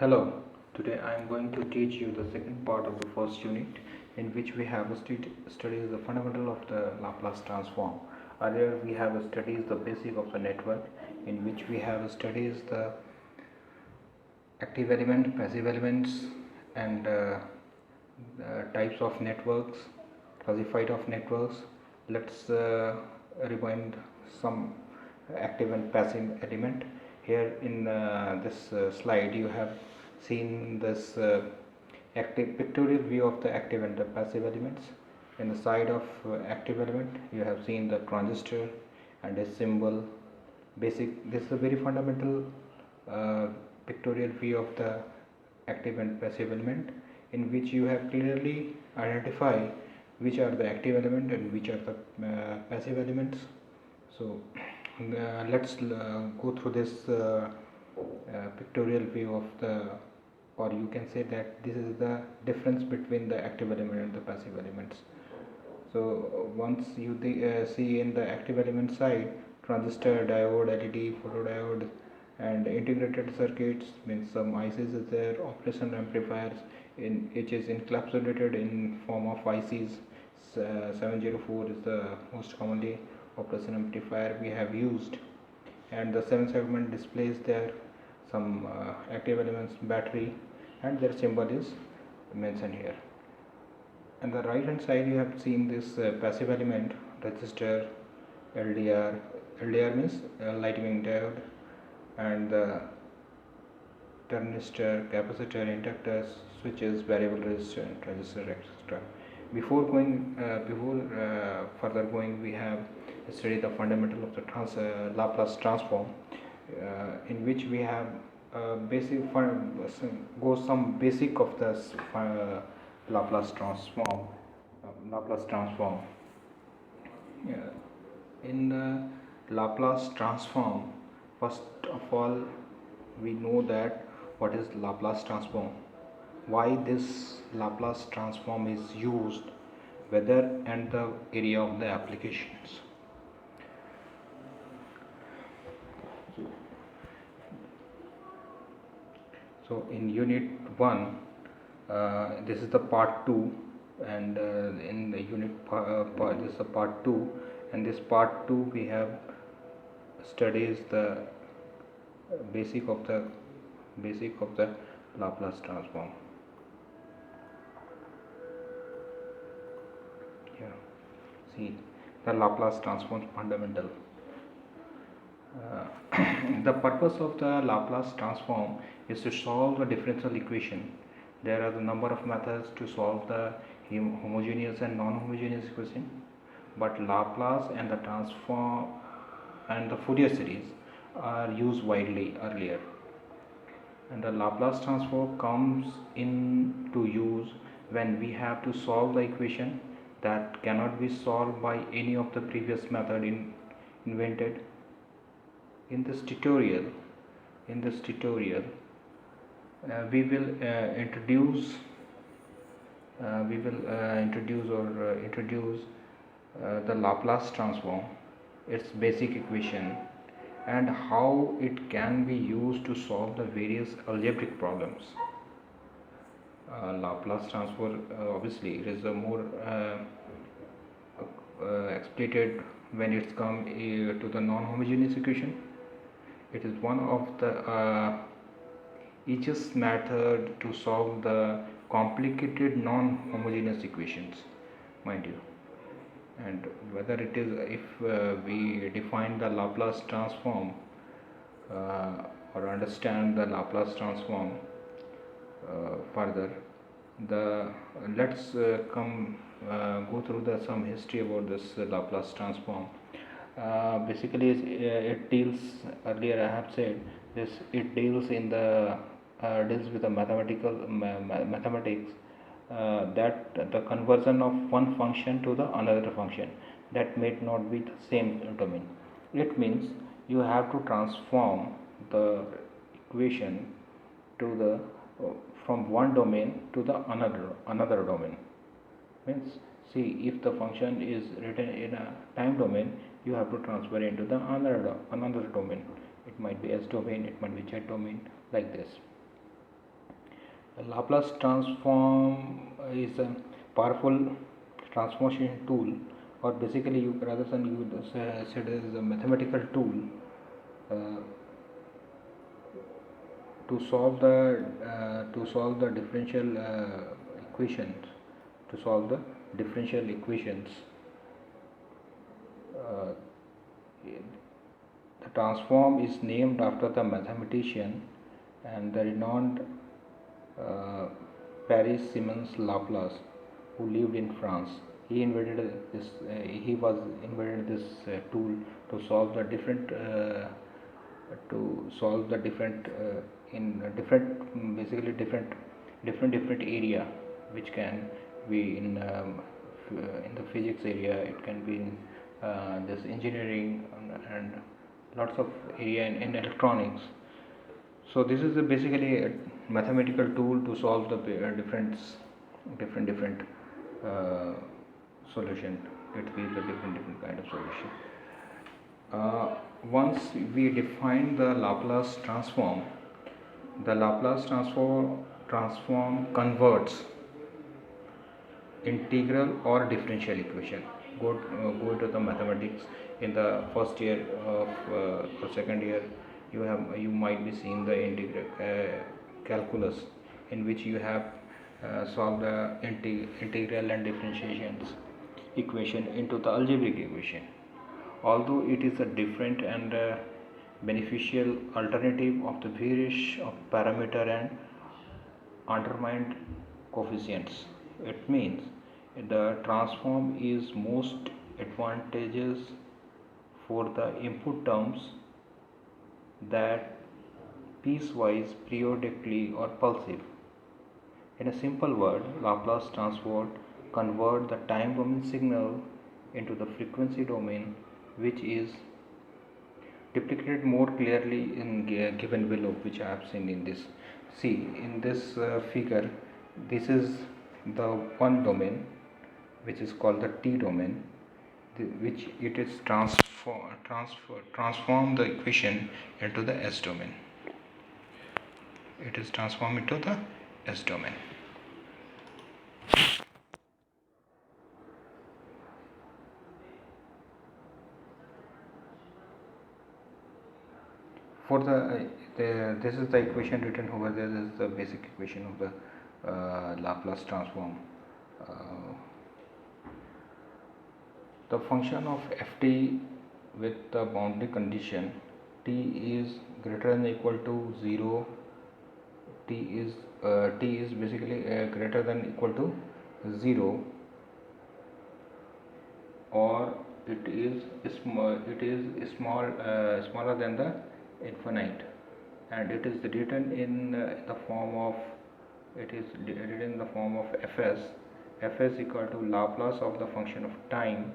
Hello, today I am going to teach you the second part of the first unit in which we have studied the fundamental of the Laplace transform. Earlier we have studied the basic of the network in which we have studied the active element, passive elements and the types of networks, classified of networks. Let's rewind some active and passive element. Here in this slide you have seen this active pictorial view of the active and the passive elements. In the side of active element you have seen the transistor and a symbol. This is a very fundamental uh, pictorial view of the active and passive element, in which you have clearly identify which are the active element and which are the passive elements. So let's go through this pictorial view of the, or you can say that this is the difference between the active element and the passive elements. So once you see in the active element side, transistor, diode, LED, photodiode and integrated circuits, means some ICs is there, operation amplifiers in which is encapsulated in form of ICs. 704 is the most commonly operation amplifier we have used, and the 7 segment displays there some active elements, battery, and their symbol is mentioned here. On the right hand side you have seen this passive element, resistor, LDR. LDR means lightning diode, and the thermistor, capacitor, inductors, switches, variable resistor, transistor, etc. Before further going, we have studied the fundamental of the Laplace transform, in which we have some basic of the Laplace transform. Laplace transform. Yeah. In the Laplace transform, first of all, we know that what is Laplace transform, why this Laplace transform is used, whether and the area of the applications. So in unit 1, this is the part 2, and in the unit this is the part 2, and this part 2 we have studies the basic of the Laplace transform. Yeah, see the Laplace transform fundamental. The purpose of the Laplace transform is to solve the differential equation. There are the number of methods to solve the homogeneous and non-homogeneous equation, but Laplace and the transform and the Fourier series are used widely earlier, and the Laplace transform comes into use when we have to solve the equation that cannot be solved by any of the previous method invented. In this tutorial we will introduce the Laplace transform, its basic equation, and how it can be used to solve the various algebraic problems. Laplace transform obviously it is a more exploited when it's come to the non-homogeneous equation. It is one of the easiest method to solve the complicated non-homogeneous equations, mind you. And whether it is, if we define the Laplace transform or understand the Laplace transform further, let's go through some history about this Laplace transform. Basically it deals, earlier I have said this, it deals with the mathematics, that the conversion of one function to the another function that may not be the same domain. It means you have to transform the equation to the from one domain to the another domain. Means, see, if the function is written in a time domain, you have to transfer into the another domain. It might be S domain, it might be Z domain, like this. Laplace transform is a powerful transformation tool, or basically you rather than you said is a mathematical tool uh, to solve the differential equations to solve the differential equations. Uh, the transform is named after the mathematician and the renowned uh, Paris-Simons Laplace, who lived in France. He invented this. He was invented this tool to solve the different in different basically different area, which can be in the physics area. It can be in this engineering and lots of area in electronics. So this is basically a mathematical tool to solve the different uh, solution. It gives a different kind of solution. Once we define the Laplace transform, the Laplace transform converts integral or differential equation. Go to the mathematics in the first year of or second year. You might be seeing the integral calculus, in which you have solved the integral and differentiations equation into the algebraic equation. Although it is a different and beneficial alternative of the various of parameter and undermined coefficients. It means the transform is most advantageous for the input terms that piecewise, periodically or pulsive. In a simple word, Laplace transform convert the time domain signal into the frequency domain, which is depicted more clearly in given below, which I have seen in this. See, in this figure, this is the one domain, which is called the T domain, which it is transform the equation into the S domain. It is transformed into the S domain. For this is the equation written over there. This is the basic equation of the Laplace transform. The function of ft with the boundary condition t is greater than or equal to 0, t is basically greater than or equal to 0, or it is smaller than the infinite, and it is written in the form of fs equal to Laplace of the function of time.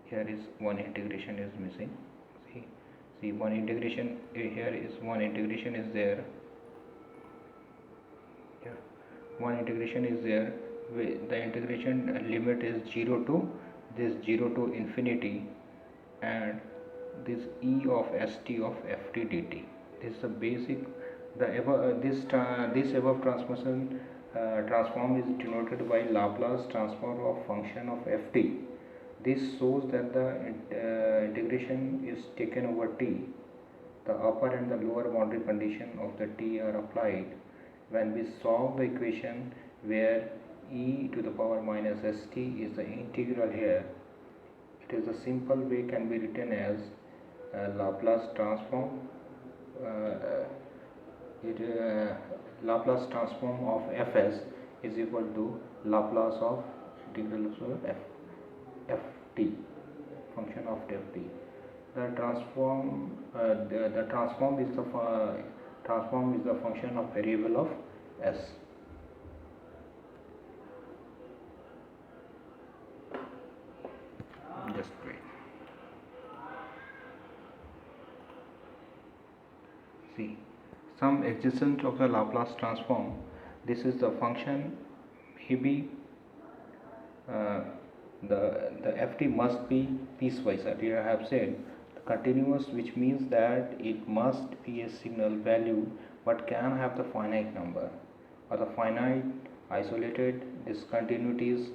Here is one integration is missing. See one integration here is one integration is there. Here one integration is there. The integration limit is 0 to infinity, and this e of st of ft dt. This is the basic. This above transform is denoted by Laplace transform of function of ft. This shows that the integration is taken over t. The upper and the lower boundary condition of the t are applied when we solve the equation where e to the power minus st is the integral here. It is a simple way can be written as Laplace transform Laplace transform of fs is equal to Laplace of integral of ft, function of ft. The transform is the function of variable of s. Just wait. See, some existence of the Laplace transform. This is the function maybe the ft must be piecewise. Earlier I have said continuous, which means that it must be a signal value but can have the finite number. are the finite isolated discontinuities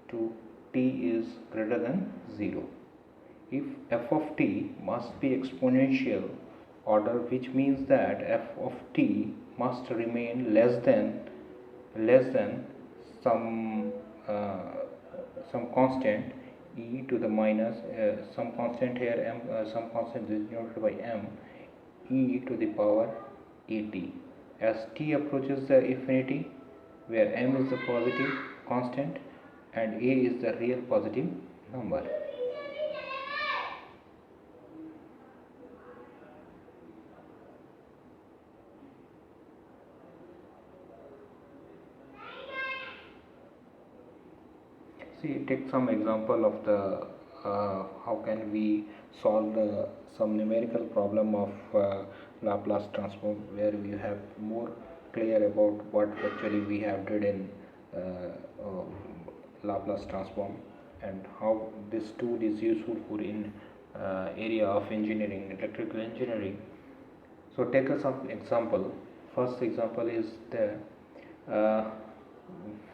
to t is greater than 0. If f of t must be exponential order, which means that f of t must remain less than some some constant e to the minus some constant here m, some constant is denoted by m, e to the power at. As t approaches the infinity, where m is the positive constant and a is the real positive number. See, take some example of the how can we solve some numerical problem of Laplace transform, where we have more clear about what actually we have did in Laplace transform and how this tool is useful for in area of engineering, electrical engineering. So take some example. First example is there.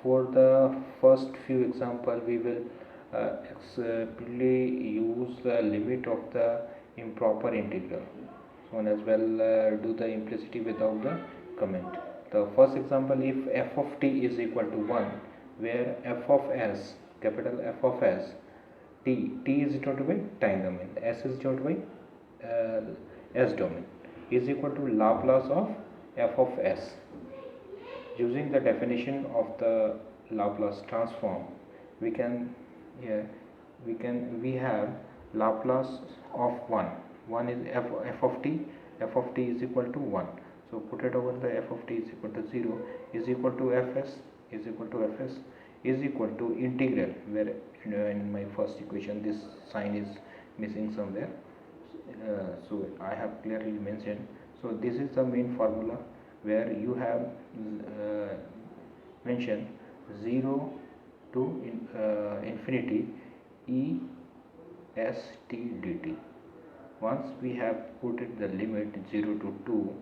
For the first few example, we will explicitly use the limit of the improper integral. So as well do the implicity without the comment. The first example, if f of t is equal to 1, where f of s, capital F of s, t is denoted by time domain, s is denoted by s domain, is equal to Laplace of f of s. Using the definition of the Laplace transform, we can we have Laplace of 1 is f of t is equal to 1. So put it over, the f of t is equal to 0 is equal to fs is equal to integral, where in my first equation this sign is missing somewhere, so I have clearly mentioned. So this is the main formula, where you have mentioned 0 to infinity e s t dt. Once we have put it the limit 0 to 2,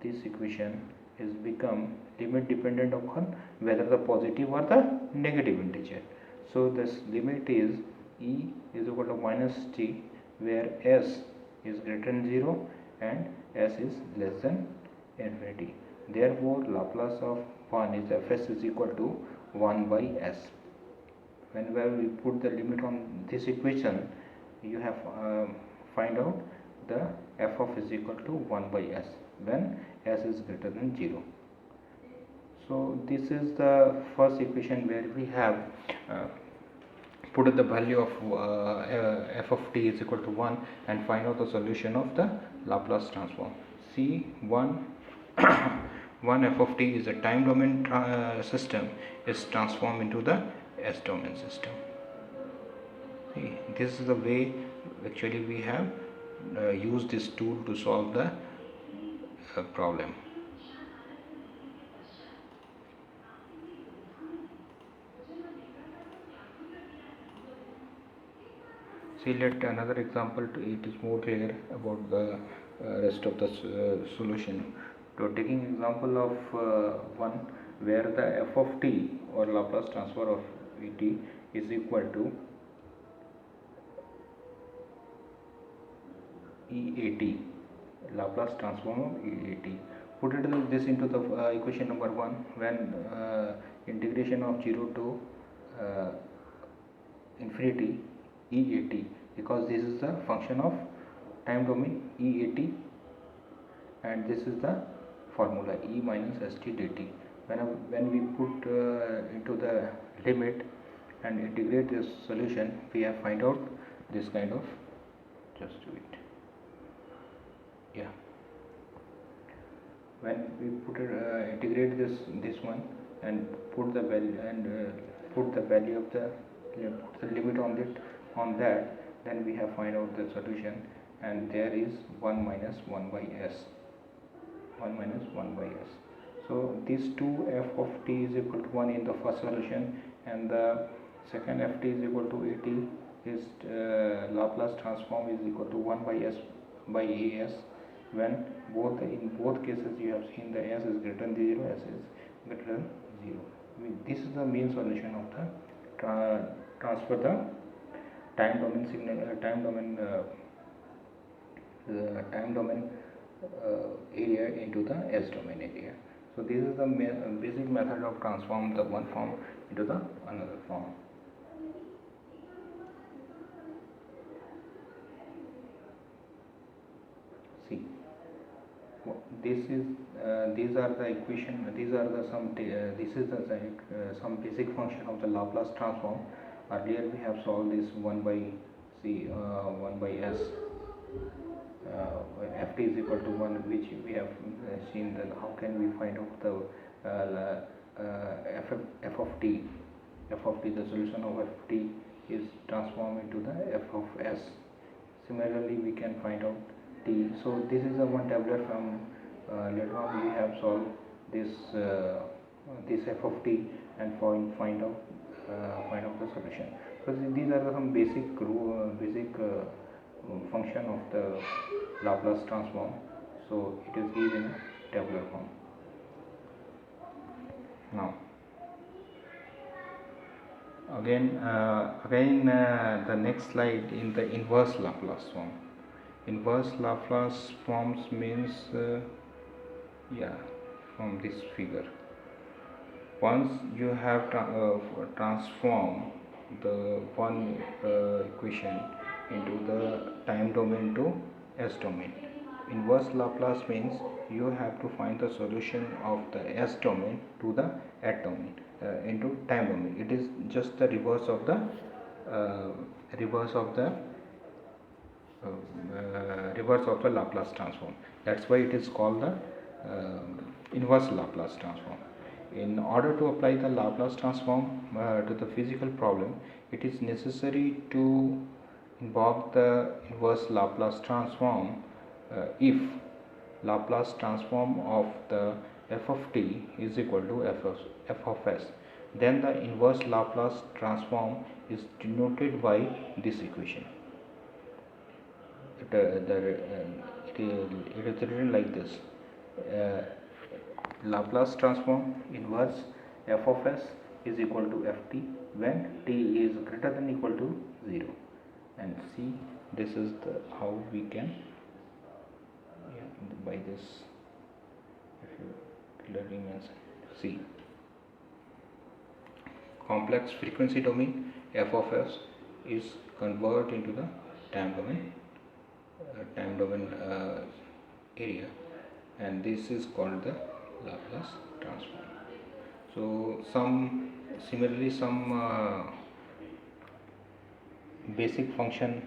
this equation is become limit dependent upon whether the positive or the negative integer. So this limit is e is equal to minus t, where s is greater than 0 and s is less than infinity. Therefore Laplace of 1 is fs is equal to 1 by s. Whenever we put the limit on this equation, you have find out the f of is equal to 1 by s when s is greater than 0. So this is the first equation, where we have put the value of f of t is equal to 1 and find out the solution of the Laplace transform. See, 1 f of t is a time domain system is transformed into the s domain system. See, this is the way actually we have used this tool to solve the problem. See, let another example to it is more clear about the rest of the solution. So taking example of one, where the f of t or Laplace transfer of Vt is equal to EAT, Laplace transform of EAT. Put it this into the equation number 1, when integration of 0 to infinity EAT, because this is the function of time domain EAT, and this is the formula E minus ST dt. When we put into the limit and integrate this solution, we have find out this kind of, just do it, yeah. When we put it, integrate this one and put the value put the value of the limit on it on that, then we have find out the solution, and there is 1 minus 1 by s, 1 minus 1 by s. So these two f of t is equal to 1 in the first solution, and the second f t is equal to at is Laplace transform is equal to 1 by s by as, when In both cases you have seen the s is greater than 0, s is greater than 0. This is the main solution of the transfer the time domain signal time domain area into the s domain area. So this is the basic method of transform the one form into the another form. See, this is these are the equation. These are the some. This is the some basic function of the Laplace transform. Earlier we have solved this 1 by 1 by s ft is equal to 1, which we have seen that how can we find out the f of t. The solution of f t is transformed into the f of s. Similarly we can find out t. So this is the one tablet from later on we have solved this f of t and find out the solution. So these are some basic function of the Laplace transform. So it is given in tabular form. Now again the next slide in the inverse Laplace form. Inverse Laplace forms means from this figure. Once you have transformed the one equation into the time domain to s domain, inverse Laplace means you have to find the solution of the s domain to the at domain into time domain. It is just the reverse of the Laplace transform. That's why it is called the inverse Laplace transform. In order to apply the Laplace transform to the physical problem, it is necessary to involve the inverse Laplace transform if Laplace transform of the f of t is equal to f of s. Then the inverse Laplace transform is denoted by this equation. It is written like this: Laplace transform inverse f of s is equal to ft when t is greater than equal to 0. And see, this is the how we can by this, if you clearly mention. See, complex frequency domain f of s is converted into the time domain area, and this is called the Laplace transform. So some basic function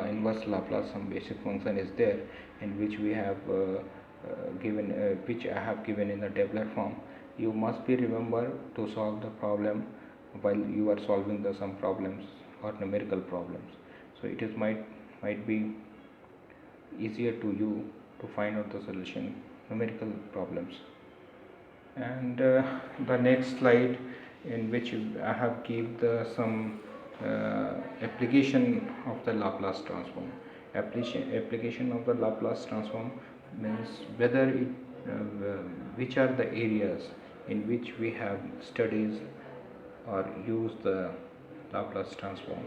inverse Laplace, some basic function is there in which we have given which I have given in the tabular form. You must be remember to solve the problem while you are solving the some problems or numerical problems. So it is might be easier to you to find out the solution numerical problems. And the next slide, in which I have given some application of the Laplace transform. Application of the Laplace transform means whether it which are the areas in which we have studies or used the Laplace transform.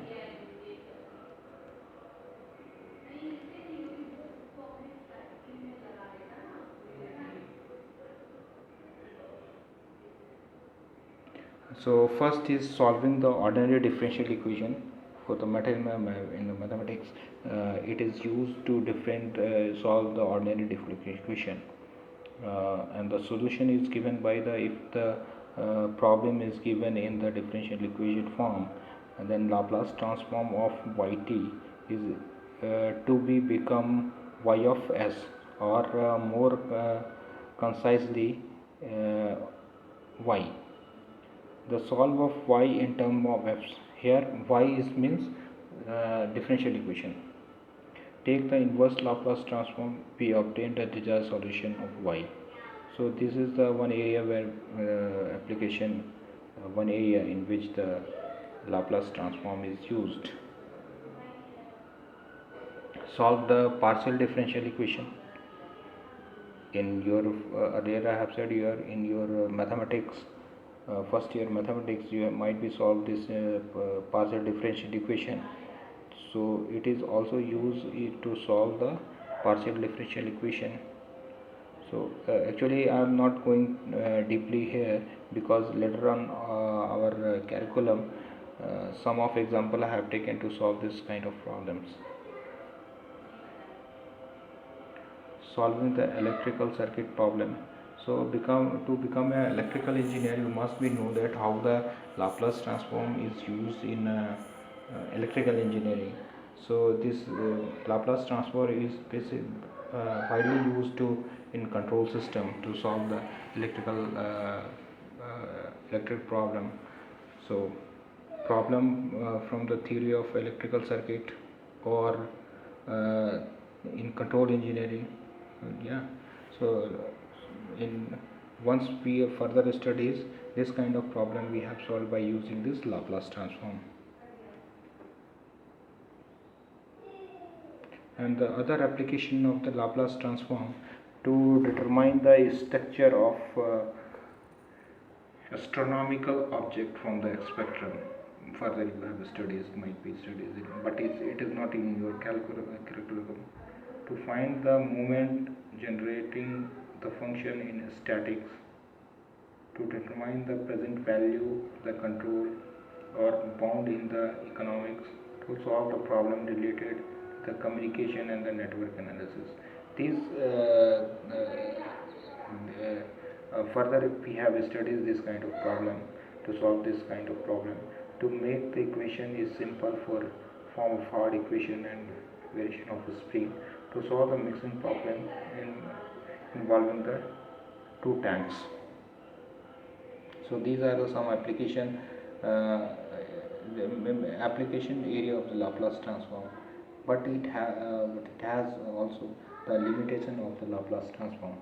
So first is solving the ordinary differential equation. For the in the mathematics, it is used to solve the ordinary differential equation, and the solution is given by the if the problem is given in the differential equation form, and then Laplace transform of yt is to be become y of s, or more concisely y. The solve of y in term of f. Here y is means differential equation. Take the inverse Laplace transform, we obtain the desired solution of y. So this is the one area where one area in which the Laplace transform is used. Solve the partial differential equation. in your earlier I have said here in your mathematics, first year mathematics, you might be solved this partial differential equation. So it is also used to solve the partial differential equation. So actually I am not going deeply here, because later on our curriculum, some of example I have taken to solve this kind of problems. Solving the electrical circuit problem. So to become an electrical engineer, you must be know that how the Laplace transform is used in electrical engineering. So this Laplace transform is widely used to in control system to solve the electric problem. So problem from the theory of electrical circuit, or in control engineering. Yeah. So in once we further studies this kind of problem, we have solved by using this Laplace transform. And the other application of the Laplace transform to determine the structure of astronomical object from the spectrum. Further you have studies, might be studies, but it is not in your curriculum. To find the moment generating the function in statics, to determine the present value, the control or bound in the economics, to solve the problem related to the communication and the network analysis. These further we have studied this kind of problem, to solve this kind of problem, to make the equation is simple for form of hard equation and variation of the spring, to solve the mixing problem involving the two tanks. So these are some application the application area of the Laplace transform, but it has also the limitation of the Laplace transform.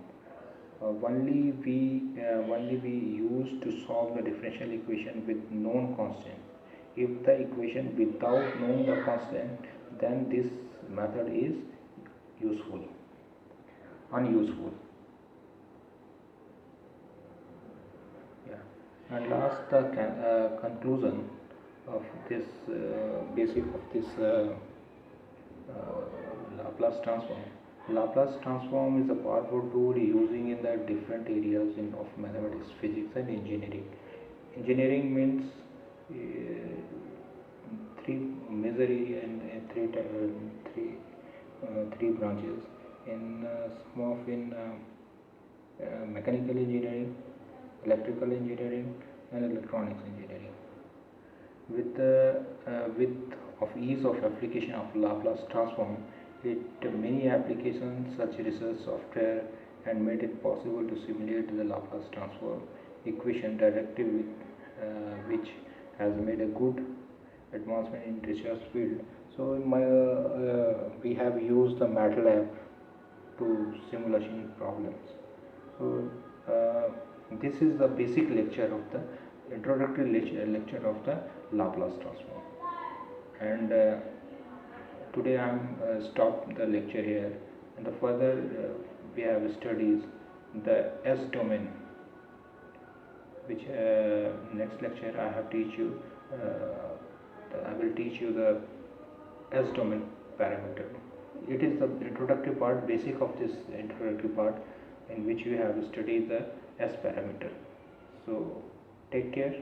Only we use to solve the differential equation with known constant. If the equation without knowing the constant, then this method is unuseful. Yeah. And last, the conclusion of this basic of this Laplace transform. Laplace transform is a powerful tool using in the different areas of mathematics, physics, and engineering. Engineering means three major area and three branches. In some of in mechanical engineering, electrical engineering, and electronics engineering. With the of ease of application of Laplace transform, many applications such research software and made it possible to simulate the Laplace transform equation directly, which has made a good advancement in research field. So we have used the MATLAB to simulation problems. So this is the basic lecture of the introductory lecture of the Laplace transform, and today I am stop the lecture here, and the further we have studies the S domain, which next lecture I have teach you. I will teach you the S domain parameter. It is the introductory part, basic of this introductory part, in which we have studied the S parameter. So take care.